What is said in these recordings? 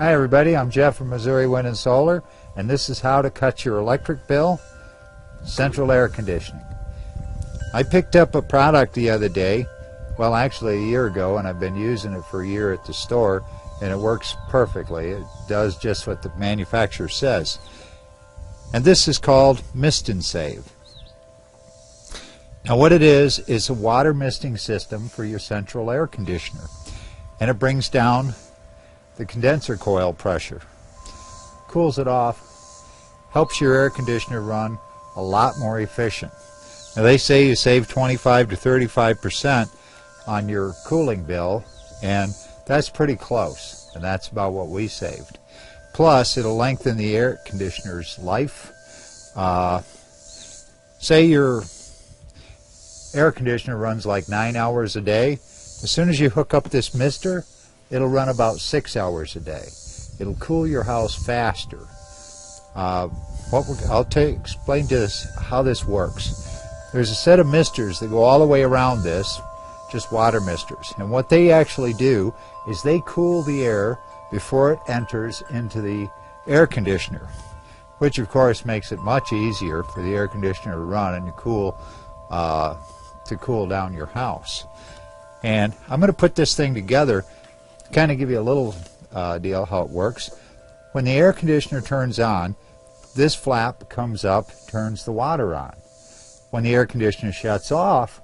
Hi everybody, I'm Jeff from Missouri Wind and Solar, and this is how to cut your electric bill, central air conditioning. I picked up a product the other day, well actually a year ago, and I've been using it for a year at the store, and it works perfectly. It does just what the manufacturer says. And this is called Mist and Save. Now what it is a water misting system for your central air conditioner, and it brings down the condenser coil pressure, cools it off, helps your air conditioner run a lot more efficient. Now they say you save 25 to 35% on your cooling bill, and that's pretty close, and that's about what we saved. Plus it'll lengthen the air conditioner's life. Say your air conditioner runs like 9 hours a day. As soon as you hook up this mister, it'll run about 6 hours a day. It'll cool your house faster. I'll explain to this how this works. There's a set of misters that go all the way around this, just water misters. And what they actually do is they cool the air before it enters into the air conditioner, which of course makes it much easier for the air conditioner to run and to cool down your house. And I'm going to put this thing together, kind of give you a little deal how it works. When the air conditioner turns on, this flap comes up, turns the water on. When the air conditioner shuts off,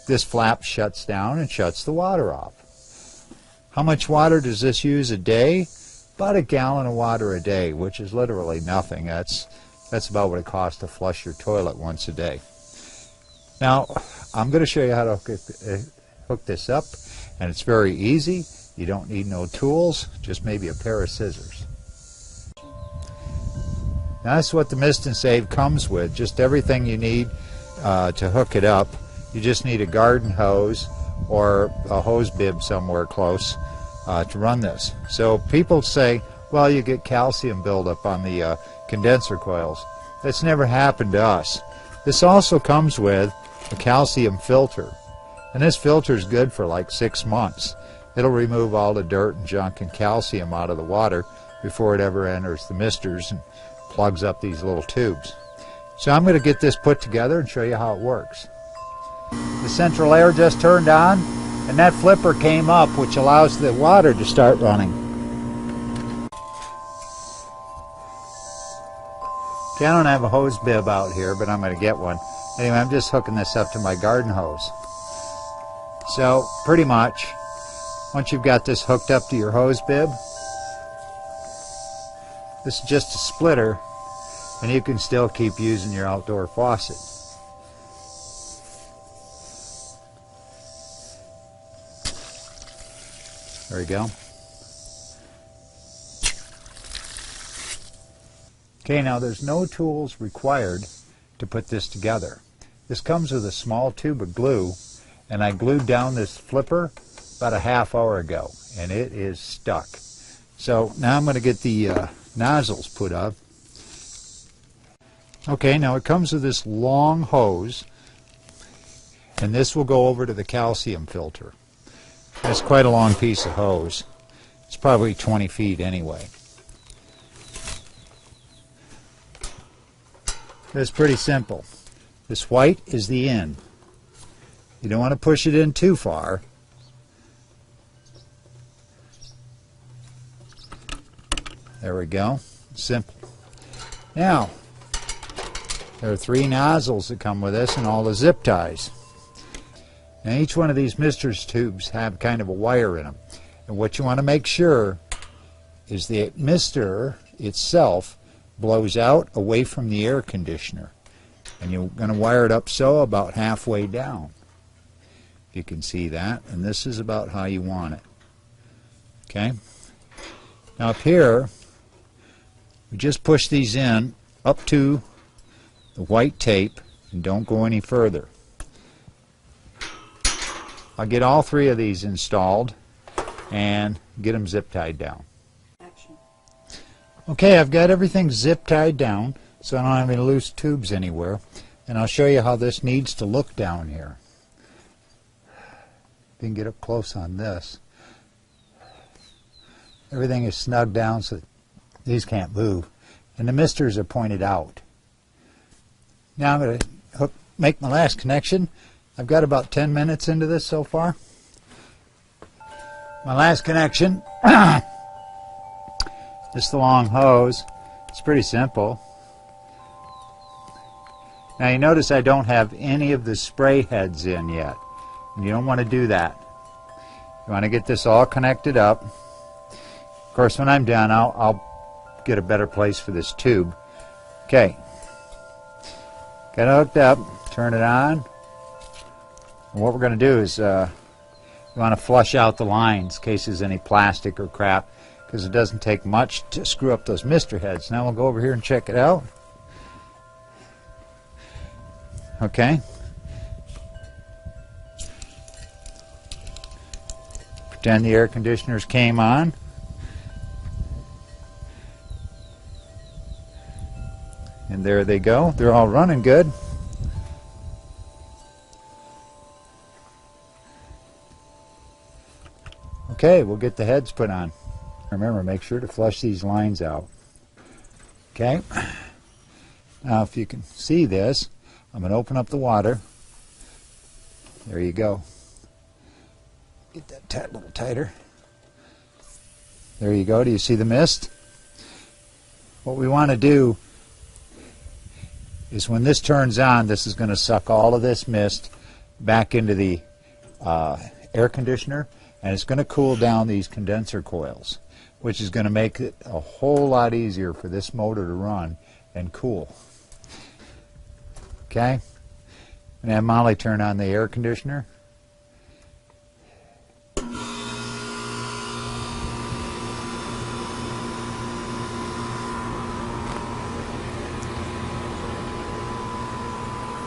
this flap shuts down and shuts the water off. How much water does this use a day? About a gallon of water a day, which is literally nothing. That's about what it costs to flush your toilet once a day. Now, I'm going to show you how to hook this up, and it's very easy. You don't need no tools, just maybe a pair of scissors. Now that's what the Mist and Save comes with, just everything you need to hook it up. You just need a garden hose or a hose bib somewhere close to run this. So people say, well, you get calcium buildup on the condenser coils. That's never happened to us. This also comes with a calcium filter, and this filter is good for like 6 months. It'll remove all the dirt and junk and calcium out of the water before it ever enters the misters and plugs up these little tubes. So I'm going to get this put together and show you how it works. The central air just turned on, and that flipper came up, which allows the water to start running. Okay, I don't have a hose bib out here, but I'm going to get one. Anyway, I'm just hooking this up to my garden hose. So pretty much, once you've got this hooked up to your hose bib, this is just a splitter, and you can still keep using your outdoor faucet. There we go. Okay, now there's no tools required to put this together. This comes with a small tube of glue, and I glued down this flipper about a half hour ago, and it is stuck. So now I'm going to get the nozzles put up. Okay, now it comes with this long hose, and this will go over to the calcium filter. That's quite a long piece of hose. It's probably 20 feet anyway. It's pretty simple. This white is the in. You don't want to push it in too far. There we go. Simple. Now, there are 3 nozzles that come with this and all the zip ties. Now each one of these mister's tubes have kind of a wire in them. And what you want to make sure is the mister itself blows out away from the air conditioner. And you're going to wire it up so about halfway down. You can see that, and this is about how you want it. Okay? Now up here, we just push these in up to the white tape and don't go any further. I'll get all 3 of these installed and get them zip tied down. Okay, I've got everything zip tied down so I don't have any loose tubes anywhere, and I'll show you how this needs to look down here. You can get up close on this. Everything is snugged down so these can't move. And the misters are pointed out. Now I'm going to make my last connection. I've got about 10 minutes into this so far. My last connection, just the long hose. It's pretty simple. Now you notice I don't have any of the spray heads in yet. And you don't want to do that. You want to get this all connected up. Of course, when I'm done, I'll get a better place for this tube. Okay. Got it hooked up. Turn it on. And what we're going to do is you want to flush out the lines in case there's any plastic or crap, because it doesn't take much to screw up those mister heads. Now we'll go over here and check it out. Okay. Pretend the air conditioners came on. And there they go. They're all running good. Okay, we'll get the heads put on. Remember, make sure to flush these lines out. Okay. Now, if you can see this, I'm going to open up the water. There you go. Get that a little tighter. There you go. Do you see the mist? What we want to do is when this turns on, this is going to suck all of this mist back into the air conditioner, and it's going to cool down these condenser coils, which is going to make it a whole lot easier for this motor to run and cool. Okay? And have Molly turn on the air conditioner.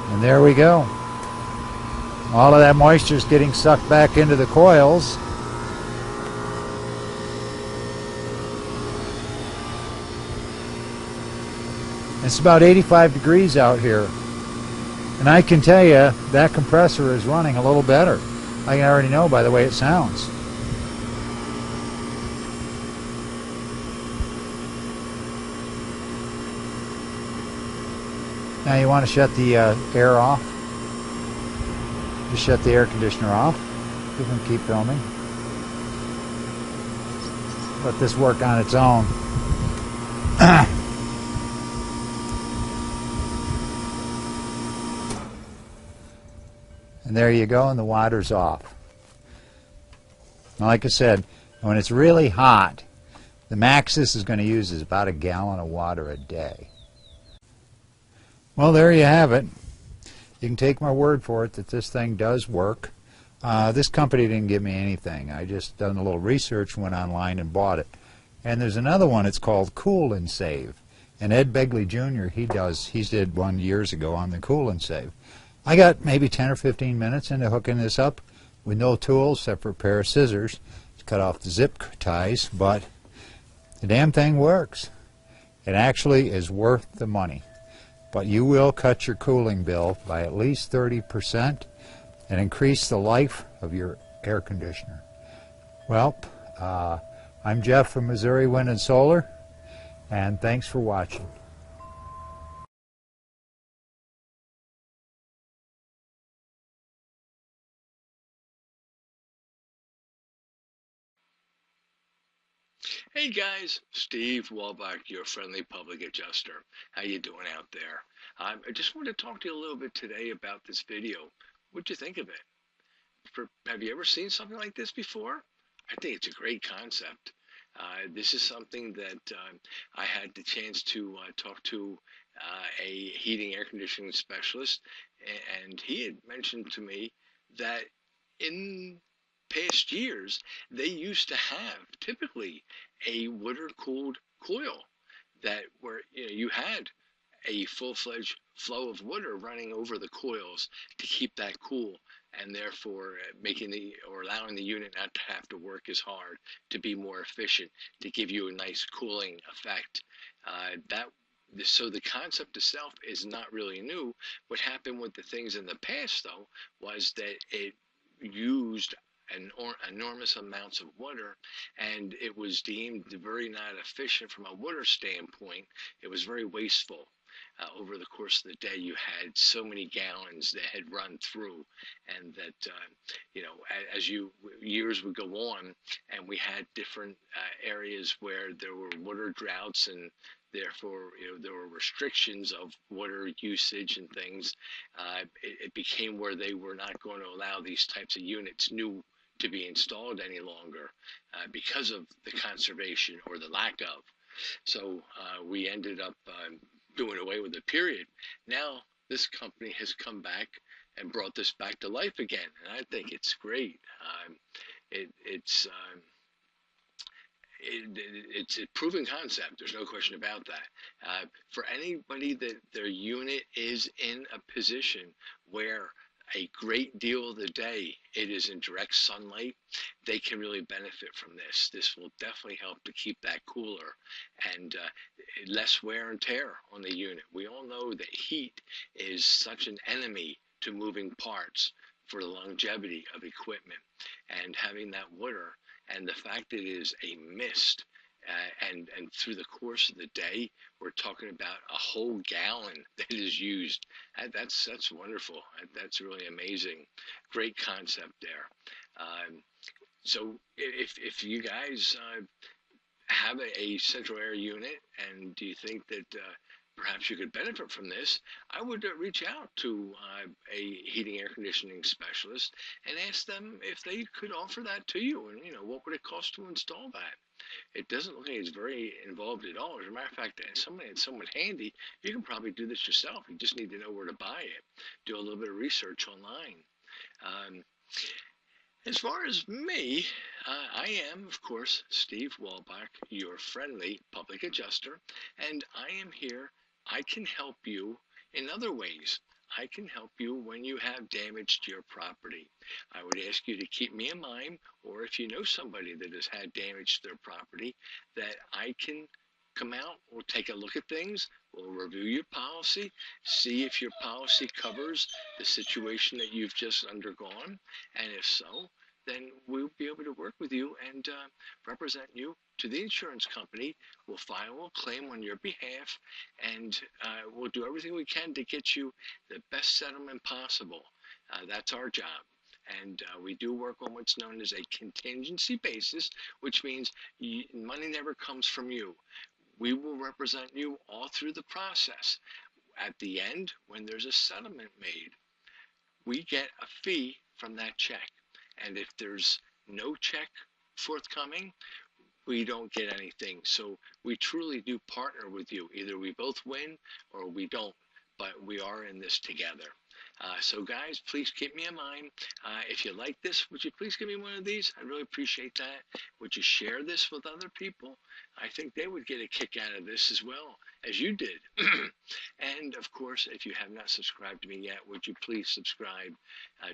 And there we go. All of that moisture is getting sucked back into the coils. It's about 85 degrees out here. And I can tell you that compressor is running a little better. I can already know by the way it sounds. Now you want to shut the air off. Just shut the air conditioner off. You can keep filming. Let this work on its own. And there you go, and the water's off. Now, like I said, when it's really hot, the max this is going to use is about 1 gallon of water a day. Well, there you have it. You can take my word for it that this thing does work. This company didn't give me anything. I just done a little research, went online and bought it. And there's another one, it's called Cool and Save. And Ed Begley Jr., he did one years ago on the Cool and Save. I got maybe 10 or 15 minutes into hooking this up with no tools except for a pair of scissors to cut off the zip ties, but the damn thing works. It actually is worth the money. But you will cut your cooling bill by at least 30% and increase the life of your air conditioner. Well, I'm Jeff from Missouri Wind and Solar, and thanks for watching. Hey guys, Steve Wolbach, your friendly public adjuster. How you doing out there? I just wanted to talk to you a little bit today about this video. What'd you think of it? Have you ever seen something like this before? I think it's a great concept. This is something that I had the chance to talk to a heating air conditioning specialist, and he had mentioned to me that in past years, they used to have typically a water-cooled coil that where you had a full-fledged flow of water running over the coils to keep that cool, and therefore making or allowing the unit not to have to work as hard, to be more efficient, to give you a nice cooling effect. So the concept itself is not really new. What happened with the things in the past, though, was that it used enormous amounts of water, and it was deemed very not efficient from a water standpoint. It was very wasteful. Over the course of the day, you had so many gallons that had run through, and that as years would go on, and we had different areas where there were water droughts, and therefore there were restrictions of water usage and things. It became where they were not going to allow these types of units new to be installed any longer because of the conservation or the lack of. So we ended up doing away with it, period. Now this company has come back and brought this back to life again, and I think it's great. It's a proven concept. There's no question about that. For anybody that their unit is in a position where a great deal of the day it is in direct sunlight, they can really benefit from this. This will definitely help to keep that cooler and less wear and tear on the unit. We all know that heat is such an enemy to moving parts for the longevity of equipment, and having that water and the fact that it is a mist, and through the course of the day, we're talking about a whole gallon that is used. That's wonderful. That's really amazing. Great concept there. So if you guys have a central air unit, and do you think that perhaps you could benefit from this, I would reach out to a heating air conditioning specialist and ask them if they could offer that to you, and what would it cost to install that. It doesn't look like it's very involved at all. As a matter of fact, someone handy, you can probably do this yourself. You just need to know where to buy it. Do a little bit of research online. As far as me, I am, of course, Steve Wolbach, your friendly public adjuster, and I am here. I can help you in other ways. I can help you when you have damage to your property. I would ask you to keep me in mind, or if you know somebody that has had damage to their property, that I can come out, we'll take a look at things, we'll review your policy, see if your policy covers the situation that you've just undergone, and if so, then we'll be able to work with you and represent you to the insurance company. We'll file a claim on your behalf, and we'll do everything we can to get you the best settlement possible. That's our job. And we do work on what's known as a contingency basis, which means money never comes from you. We will represent you all through the process. At the end, when there's a settlement made, we get a fee from that check. And if there's no check forthcoming, we don't get anything. So we truly do partner with you. Either we both win or we don't, but we are in this together. So guys, please keep me in mind. If you like this, would you please give me one of these? I'd really appreciate that. Would you share this with other people? I think they would get a kick out of this as well as you did. And of course, if you have not subscribed to me yet, would you please subscribe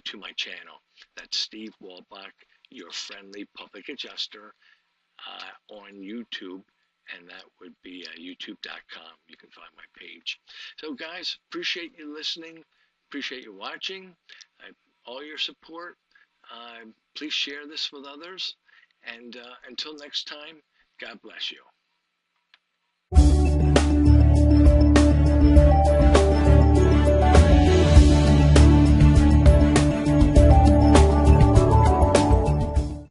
to my channel? That's Steve Wolbach, your friendly public adjuster, on YouTube. And that would be youtube.com. You can find my page. So guys, appreciate you listening. Appreciate you watching. All your support. Please share this with others. And until next time, God bless you.